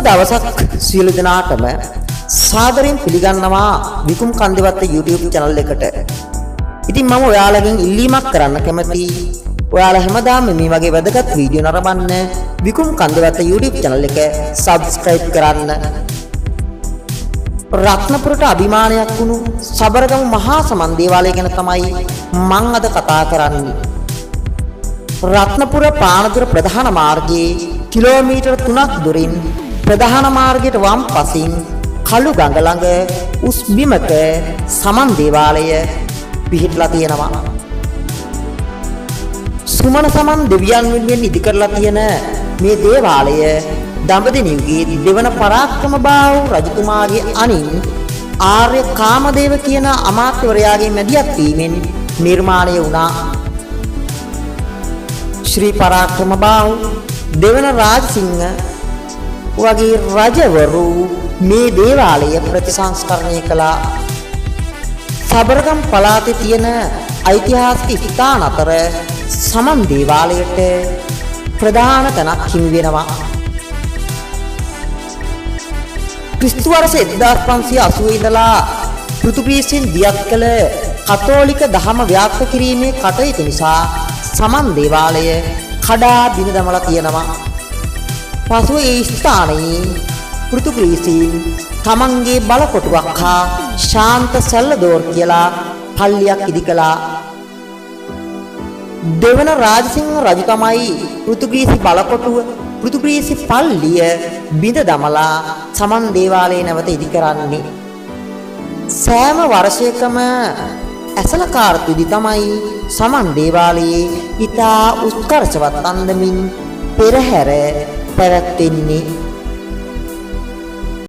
දවසක් සියලු දෙනාටම සාදරයෙන් පිළිගන්නවා විකුම් කන්දේවත්ත YouTube channel එකට. ඉතින් මම ඔයාලගෙන් ඉල්ලීමක් කරන්න කැමතියි. ඔයාලා හැමදාම මේ වගේ වැදගත් වීඩියෝ නරඹන්න විකුම් කන්දේවත්ත YouTube channel එක subscribe කරන්න. රත්නපුරට අභිමානයක් වුණු සබරගමු මහා සමන් දේවාලය ගැන තමයි මම අද කතා කරන්නේ. රත්නපුර පානදුර ප්‍රධාන මාර්ගයේ කිලෝමීටර් 3ක් දුරින් ප්‍රධාන මාර්ගයට වම් පසින් කළු ගඟ ළඟ උස් බිමක සමන් දේවාලය පිහිටලා තියෙනවා. සුමන සමන් දෙවියන් වෙනුවෙන් ඉදි කරලා තියෙන මේ දේවාලය දඹදිව්ගේ දෙවන පරාක්‍රමබාහු රජතුමාගේ අනින් ආර්ය කාමදේව කියන අමාත්‍යවරයාගේ මැදිහත් වීමෙන් නිර්මාණය වුණා. ශ්‍රී පරාක්‍රමබාහු දෙවන රාජසිංහ වගේ රජවරු මේ දේවාලය ප්‍රතිසංස්කරණය කළා. සබරගම් පළාතේ තියෙන ඓතිහාසික ස්ථාන අතර සමන් දේවාලයට ප්‍රධාන තැනක් හිමි වෙනවා. ක්‍රිස්තු වර්ෂ 1580 ඉඳලා පෘතුගීසින් දියත් කළ කතෝලික දහම ව්‍යාප්ත කිරීමේ කටයුතු නිසා සමන් දේවාලය කඩා බිඳ දමලා තියෙනවා. පසුව ඒ ස්ථානයේ පෘතුගීසින් තමන්ගේ බලකොටුවක් හා ශාන්ත සැල්ලදෝර් කියලා පල්ලියක් ඉදි කළා. දෙවන රාජසිංහ රජු තමයි පෘතුගීසි බලකොටුව පෘතුගීසි පල්ලිය බිඳ දමලා සමන් දේවාලය නැවත ඉදි කරන්නේ. සෑම වර්ෂයකම ඇසලකාර තුදි තමයි සමන් දේවාලයේ ඉතා උත්කර්ෂවත් අන්දමින් පෙරහැර පැවැත්වෙන්නේ.